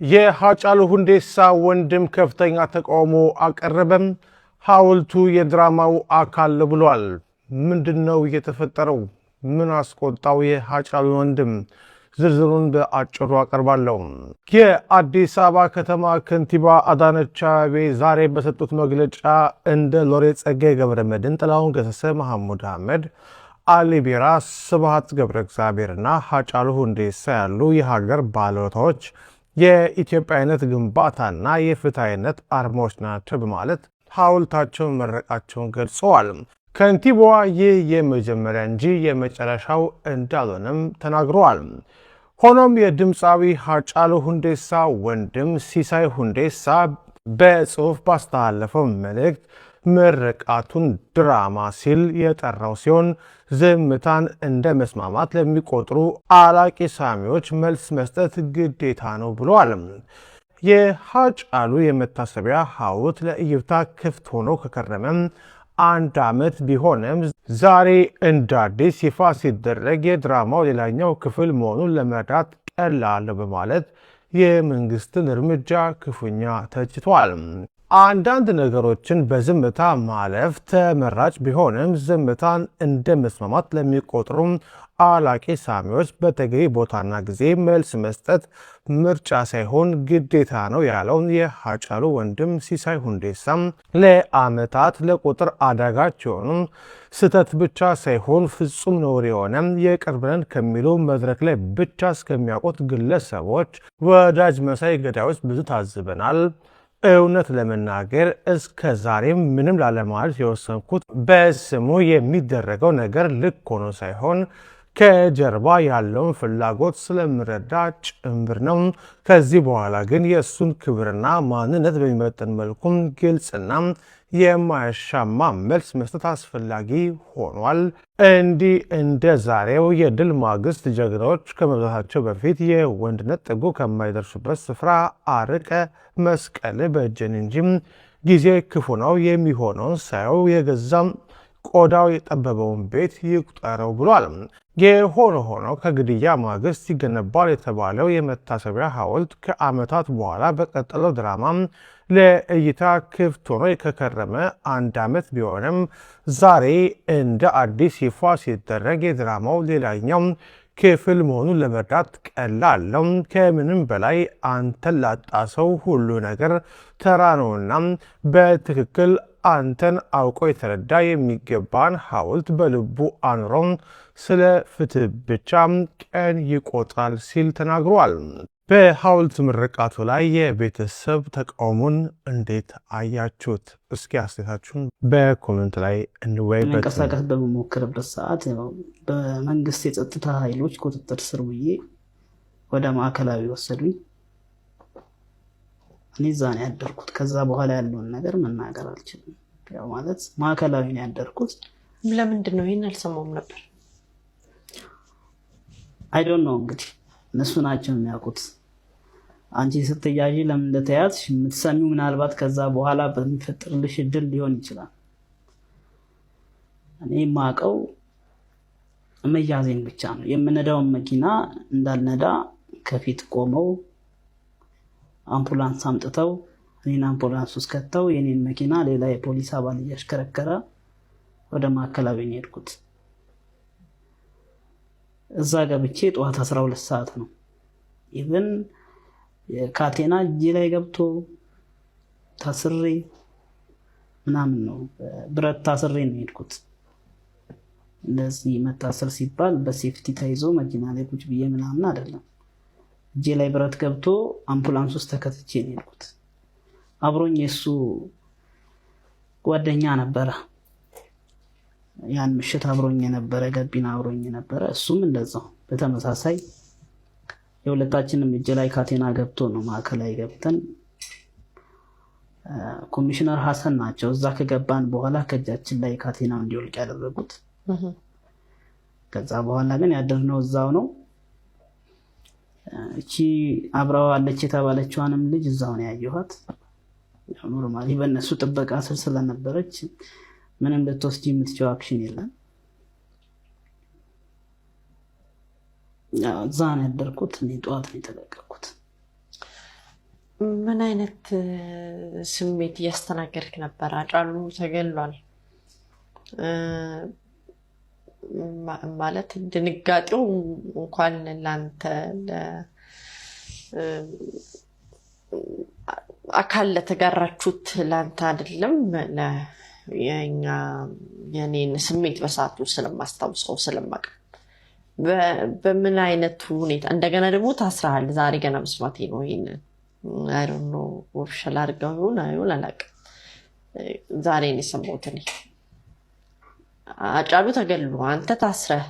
የሃጫሉ ሁንዴሳ ወንድም ከፍተኛ ተቃውሞ አቀረበም። ሐውልቱ የድራማው አካል ብሏል። ምንድነው የተፈጠረው? ምን አስቆጣው የሃጫሉ ወንድም? ዝርዝሩን በአጭሩ አቀርባለሁ። የአዲስ አበባ ከተማ ከንቲባ አዳነች አቤቤ ዛሬ በሰጡት መግለጫ እንደ ሎሬት ጸጋዬ ገብረመድህን፣ ጥላሁን ገሰሰ፣ መሐሙድ አህመድ፣ አሊ ቢራ፣ ስብሐት ገብረ እግዚአብሔርና ሃጫሉ ሁንዴሳ ያሉ የሀገር ባለውለታዎች የኢትዮጵያዊነት ግንባታና የፍትሃዊነት አርማዎች ናቸው በማለት ሐውልታቸውን መረቃቸውን ገልጸዋል። ከንቲባዋ ይህ የመጀመሪያ እንጂ የመጨረሻው እንዳልሆነም ተናግረዋል። ሆኖም የድምፃዊ ሃጫሉ ሁንዴሳ ወንድም ሲሳይ ሁንዴሳ በጽሑፍ ባስተላለፈው መልእክት ምርቃቱን ድራማ ሲል የጠራው ሲሆን ዝምታን እንደ መስማማት ለሚቆጥሩ አላቂ ሳሚዎች መልስ መስጠት ግዴታ ነው ብለዋል። የሃጫሉ የመታሰቢያ ሐውልት ለእይታ ክፍት ሆኖ ከከረመ አንድ ዓመት ቢሆንም ዛሬ እንደ አዲስ ይፋ ሲደረግ የድራማው ሌላኛው ክፍል መሆኑን ለመረዳት ቀላል በማለት የመንግስትን እርምጃ ክፉኛ ተችቷል። አንዳንድ ነገሮችን በዝምታ ማለፍ ተመራጭ ቢሆንም ዝምታን እንደ መስማማት ለሚቆጥሩም አላቂ ሳሚዎች በተገቢ ቦታና ጊዜ መልስ መስጠት ምርጫ ሳይሆን ግዴታ ነው ያለውን የሃጫሉ ወንድም ሲሳይ ሁንዴሳም ለዓመታት ለቁጥር አዳጋች የሆኑ ስህተት ብቻ ሳይሆን ፍጹም ነውር የሆነ የቅርብ ነን ከሚሉ መድረክ ላይ ብቻ እስከሚያውቁት ግለሰቦች ወዳጅ መሳይ ገዳዮች ብዙ ታዝበናል። እውነት ለመናገር እስከ ዛሬም ምንም ላለማለት የወሰንኩት በስሙ የሚደረገው ነገር ልክ ሆኖ ሳይሆን ከጀርባ ያለውን ፍላጎት ስለምረዳ ጭምር ነው። ከዚህ በኋላ ግን የእሱን ክብርና ማንነት በሚመጥን መልኩም ግልጽና የማያሻማ መልስ መስጠት አስፈላጊ ሆኗል። እንዲህ እንደ ዛሬው የድል ማግስት ጀግናዎች ከመብዛታቸው በፊት የወንድነት ጥጉ ከማይደርሱበት ስፍራ አርቀ መስቀል በእጅን እንጂ ጊዜ ክፉ ነው የሚሆነውን ሳየው የገዛም ቆዳው የጠበበውን ቤት ይቁጠረው ብሏል። የሆነ ሆኖ ከግድያ ማግስት ይገነባል የተባለው የመታሰቢያ ሐውልት ከዓመታት በኋላ በቀጠለው ድራማ ለእይታ ክፍት ሆኖ ከከረመ አንድ ዓመት ቢሆንም ዛሬ እንደ አዲስ ይፋ ሲደረግ የድራማው ሌላኛው ክፍል መሆኑን ለመርዳት ቀላል ነው። ከምንም በላይ አንተን ላጣ ሰው ሁሉ ነገር ተራ ነውና በትክክል አንተን አውቆ የተረዳ የሚገባን ሐውልት በልቡ አኑሮ ስለ ፍትህ ብቻ ቀን ይቆጥራል ሲል ተናግሯል። በሐውልት ምርቃቱ ላይ የቤተሰብ ተቃውሞን እንዴት አያችሁት? እስኪ አስተያየታችሁን በኮሜንት ላይ እንወያይበት። መንቀሳቀስ በመሞክርበት ሰዓት በመንግስት የጸጥታ ኃይሎች ቁጥጥር ስር ውዬ ወደ ማዕከላዊ ወሰዱኝ። እኔ እዛ ነው ያደርኩት። ከዛ በኋላ ያለውን ነገር መናገር አልችልም። ያው ማለት ማዕከላዊ ነው ያደርኩት። ለምንድን ነው? ይሄን አልሰማሁም ነበር። አይ ዶንት ኖ እንግዲህ እነሱ ናቸው የሚያውቁት። አንቺ ስትያዢ ለምን እንደተያዝሽ የምትሰሚው ምናልባት ከዛ በኋላ በሚፈጥርልሽ እድል ሊሆን ይችላል። እኔ የማውቀው መያዜን ብቻ ነው። የምነዳውን መኪና እንዳልነዳ ከፊት ቆመው አምቡላንስ አምጥተው እኔን አምቡላንስ ውስጥ ከተው የኔን መኪና ሌላ የፖሊስ አባል እያሽከረከረ ወደ ማዕከላዊ ነው የሄድኩት። እዛ ገብቼ ጠዋት 12 ሰዓት ነው። ኢቭን የካቴና እጄ ላይ ገብቶ ታስሬ ምናምን ነው፣ ብረት ታስሬ ነው የሄድኩት። እንደዚህ መታሰር ሲባል በሴፍቲ ተይዞ መኪና ላይ ቁጭ ብዬ ምናምን አይደለም። እጄ ላይ ብረት ገብቶ አምቡላንስ ውስጥ ተከትቼ ነው የሄድኩት። አብሮኝ የሱ ጓደኛ ነበረ፣ ያን ምሽት አብሮኝ የነበረ ገቢና አብሮኝ የነበረ እሱም እንደዛው በተመሳሳይ የሁለታችንም እጅ ላይ ካቴና ገብቶ ነው ማዕከላዊ ገብተን ኮሚሽነር ሐሰን ናቸው እዛ ከገባን በኋላ ከእጃችን ላይ ካቴናው እንዲወልቅ ያደረጉት። ከዛ በኋላ ግን ያደርነው እዛው ነው። እቺ አብራው አለች የተባለችዋንም ልጅ እዛው ነው ያየኋት። ኖርማሊ በእነሱ ጥበቃ ስር ስለነበረች ምንም ልትወስጂ የምትችው አክሽን የለም። እዛ ነው ያደርኩት። እኔ ጠዋት ነው የተለቀቅኩት። ምን አይነት ስሜት እያስተናገድክ ነበር? ሃጫሉ ተገሏል ማለት ድንጋጤው እንኳን ላንተ አካል ለተጋራችሁት ላንተ አይደለም የኔን ስሜት በሳቱ ስለማስታውሰው ስለማቀ በምን አይነት ሁኔታ እንደገና ደግሞ ታስራሃል። ዛሬ ገና መስማቴ ነው ይሄንን I don't know ኦፊሻል አድርገው ይሆን አላውቅም። ዛሬ ነው የሰማሁት እኔ። ሃጫሉ ተገሉ አንተ ታስረህ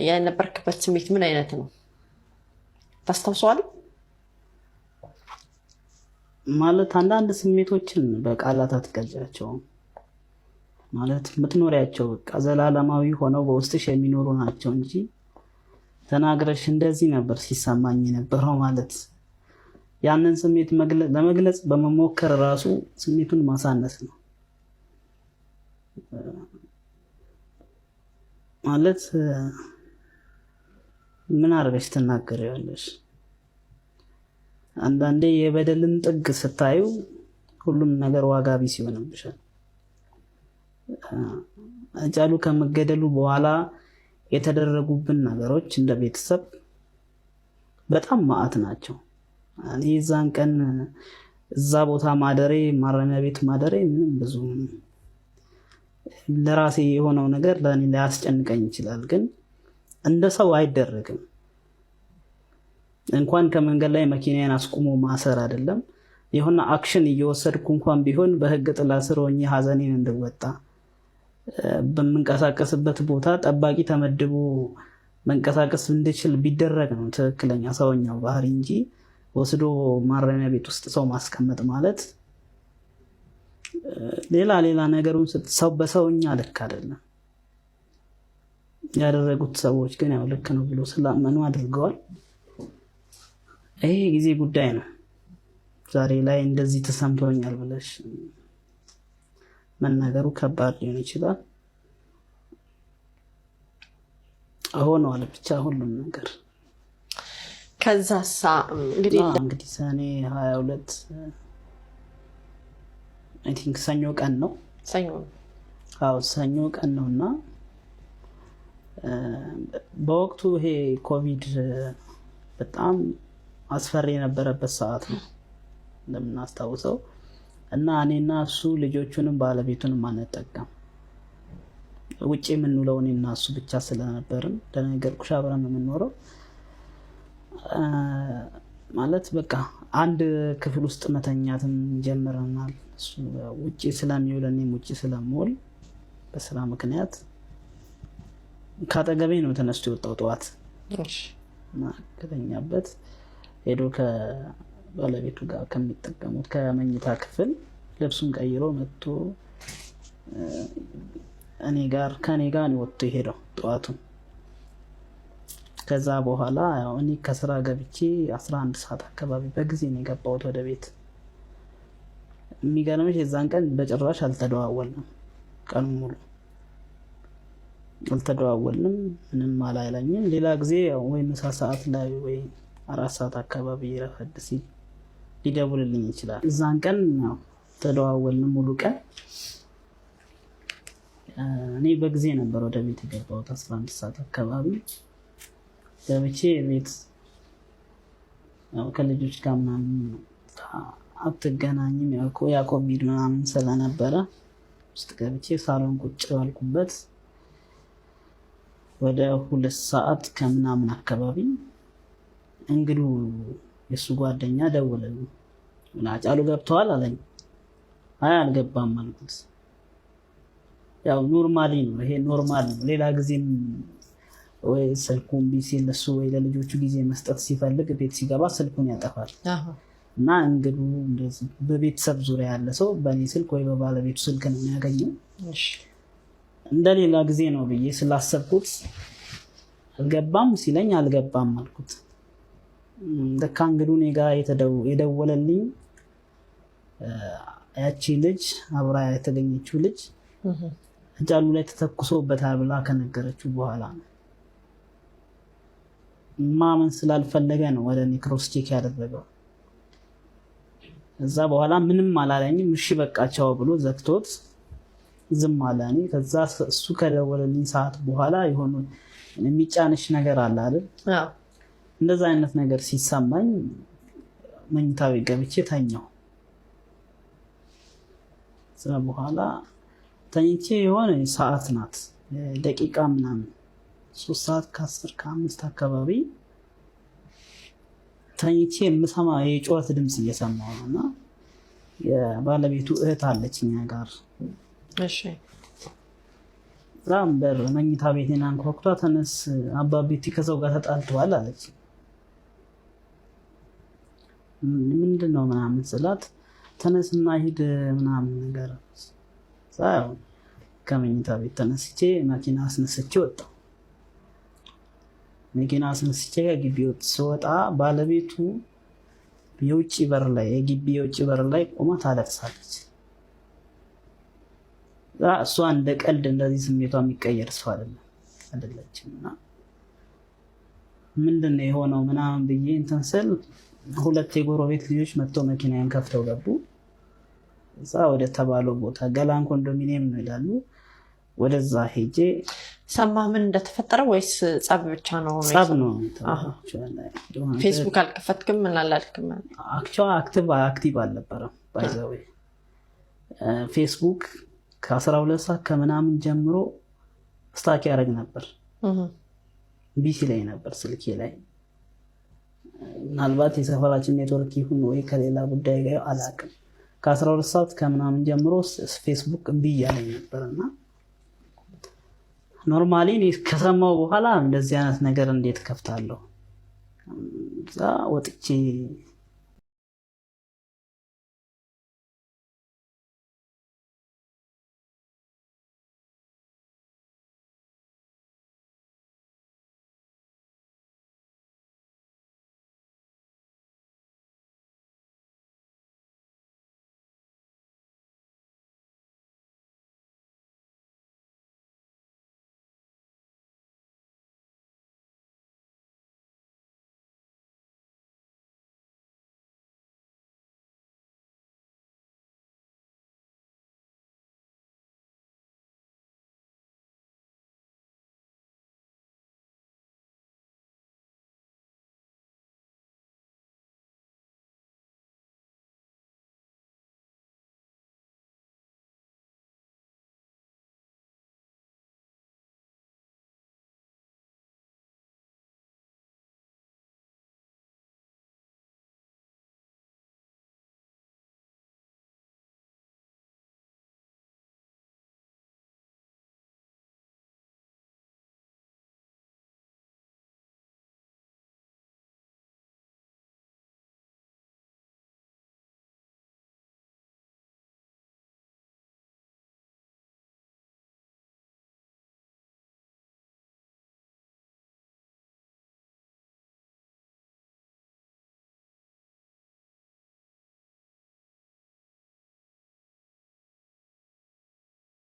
የነበርክበት ስሜት ምን አይነት ነው ታስታውሰዋለህ? ማለት አንዳንድ ስሜቶችን በቃላት አትገልጫቸውም። ማለት የምትኖሪያቸው በቃ ዘላለማዊ ሆነው በውስጥሽ የሚኖሩ ናቸው እንጂ ተናግረሽ እንደዚህ ነበር ሲሰማኝ የነበረው ማለት ያንን ስሜት ለመግለጽ በመሞከር ራሱ ስሜቱን ማሳነስ ነው። ማለት ምን አድርገሽ ትናገሪያለሽ? አንዳንዴ የበደልን ጥግ ስታዩ ሁሉም ነገር ዋጋ ቢስ ይሆንብሻል። ሃጫሉ ከመገደሉ በኋላ የተደረጉብን ነገሮች እንደ ቤተሰብ በጣም ማዕት ናቸው። እኔ ዛን ቀን እዛ ቦታ ማደሬ ማረሚያ ቤት ማደሬ ምንም ብዙ ለራሴ የሆነው ነገር ለኔ ሊያስጨንቀኝ ይችላል፣ ግን እንደ ሰው አይደረግም። እንኳን ከመንገድ ላይ መኪናዬን አስቆሞ ማሰር አይደለም የሆነ አክሽን እየወሰድኩ እንኳን ቢሆን በህግ ጥላ ስር ሆኜ ሀዘኔን እንድወጣ በመንቀሳቀስበት ቦታ ጠባቂ ተመድቦ መንቀሳቀስ እንድችል ቢደረግ ነው ትክክለኛ ሰውኛው ባህሪ እንጂ ወስዶ ማረሚያ ቤት ውስጥ ሰው ማስቀመጥ ማለት ሌላ ነገሩን ሰው በሰውኛ ልክ አይደለም። ያደረጉት ሰዎች ግን ያው ልክ ነው ብሎ ስላመኑ አድርገዋል። ይሄ ጊዜ ጉዳይ ነው። ዛሬ ላይ እንደዚህ ተሰምቶኛል ብለሽ መናገሩ ከባድ ሊሆን ይችላል። ሆኗል ብቻ ሁሉም ነገር። ከዛሳ እንግዲህ ሰኔ 22 አይ ቲንክ ሰኞ ቀን ነው። ሰኞ ቀን ነውና በወቅቱ ይሄ ኮቪድ በጣም አስፈሪ የነበረበት ሰዓት ነው እንደምናስታውሰው እና እኔና እሱ ልጆቹንም ባለቤቱንም አንጠቀም ውጪ የምንውለው እኔና እሱ ብቻ ስለነበርን ለነገርኩሽ አብረን የምንኖረው ማለት በቃ አንድ ክፍል ውስጥ መተኛትም ጀምረናል። እሱ ውጪ ስለሚውል እኔም ውጪ ስለምውል በስራ ምክንያት ካጠገቤ ነው ተነስቶ የወጣው ጠዋት እና ከተኛበት ሄዶ ከባለቤቱ ጋር ከሚጠቀሙት ከመኝታ ክፍል ልብሱን ቀይሮ መጥቶ ከኔ ጋር ነው ወጥቶ ሄደው ጠዋቱ። ከዛ በኋላ ያው እኔ ከስራ ገብቼ 11 ሰዓት አካባቢ በጊዜ ነው የገባሁት ወደ ቤት። የሚገርምሽ የዛን ቀን በጭራሽ አልተደዋወልንም፣ ቀኑ ሙሉ አልተደዋወልንም፣ ምንም አላይለኝም። ሌላ ጊዜ ያው ወይ ምሳ ሰዓት ላይ ወይ 4 ሰዓት አካባቢ ረፈድ ሲል ሊደውልልኝ ይችላል። እዛን ቀን ያው ተደዋወልን ሙሉ ቀን። እኔ በጊዜ ነበር ወደ ቤት የገባሁት 11 ሰዓት አካባቢ ገብቼ ቤት ከልጆች ጋር ምናምን አትገናኝም ያ ኮቪድ ምናምን ስለነበረ ውስጥ ገብቼ ሳሎን ቁጭ ባልኩበት ወደ 2 ሰዓት ከምናምን አካባቢ እንግዱ የሱ ጓደኛ ደወለልኝ። ሃጫሉ ገብተዋል አለኝ። አይ አልገባም አልኩት። ያው ኖርማሊ ነው ይሄ ኖርማል ነው። ሌላ ጊዜም ወይ ስልኩን ቢሲል እሱ ወይ ለልጆቹ ጊዜ መስጠት ሲፈልግ ቤት ሲገባ ስልኩን ያጠፋል እና እንግዱ እንደዚህ በቤተሰብ ዙሪያ ያለ ሰው በእኔ ስልክ ወይ በባለቤቱ ስልክ ነው የሚያገኘው። እንደሌላ ጊዜ ነው ብዬ ስላሰብኩት አልገባም ሲለኝ አልገባም አልኩት። ለካ እንግዱ እኔ ጋር የደወለልኝ ያቺ ልጅ አብራ የተገኘችው ልጅ ሃጫሉ ላይ ተተኩሶበታል ብላ ከነገረችው በኋላ ነው። ማመን ስላልፈለገ ነው ወደ እኔ ክሮስ ቼክ ያደረገው። እዛ በኋላ ምንም አላለኝም። እሺ በቃ ቻው ብሎ ዘግቶት ዝም አለ። እኔ ከዛ እሱ ከደወለልኝ ሰዓት በኋላ የሆነ የሚጫንሽ ነገር አለ አይደል? እንደዛ አይነት ነገር ሲሰማኝ መኝታ ቤት ገብቼ ተኛው። ከዛ በኋላ ተኝቼ የሆነ ሰዓት ናት ደቂቃ ምናምን 3 ሰዓት ከ10 ከ5 አካባቢ ተኝቼ የምሰማ የጩኸት ድምፅ እየሰማሁ ነው እና የባለቤቱ እህት አለች እኛ ጋር። እሺ ዛም በር መኝታ ቤቴን አንኳኩታ ተነስ አባቤቲ ከሰው ጋር ተጣልተዋል አለች። ምንድነው ምናምን ስላት ተነስና ሂድ ምናምን ነገር ዛው ከመኝታ ቤት ተነስቼ መኪና አስነስቼ ወጣሁ። መኪና አስነስቼ ከግቢ ስወጣ ባለቤቱ የውጭ በር ላይ የግቢ የውጭ በር ላይ ቆማ ታለቅሳለች። እሷ እንደ ቀልድ እንደዚህ ስሜቷ የሚቀየር ሰው አይደለችም እና ምንድነው የሆነው ምናምን ብዬ እንትን ስል 2 የጎረቤት ልጆች መጥተው መኪናዬን ከፍተው ገቡ። እዛ ወደ ተባለው ቦታ ገላን ኮንዶሚኒየም ነው ይላሉ። ወደዛ ሄጄ ሰማህ ምን እንደተፈጠረ ወይስ ጸብ ብቻ ነው? ጸብ ነው። ፌስቡክ አልከፈትክም? ምን አላልክም? አክቲቭ አልነበረም። ባይዘው ፌስቡክ ከ12 ሰዓት ከምናምን ጀምሮ ስታክ ያደርግ ነበር። ቢሲ ላይ ነበር ስልኬ ላይ። ምናልባት የሰፈራችን ኔትወርክ ይሁን ወይ ከሌላ ጉዳይ ጋር አላውቅም። ከ12 ሰዓት ከምናምን ጀምሮ ፌስቡክ እምቢ እያለኝ ነበርና ኖርማሊ ከሰማው በኋላ እንደዚህ አይነት ነገር እንዴት ከፍታለሁ? እዛ ወጥቼ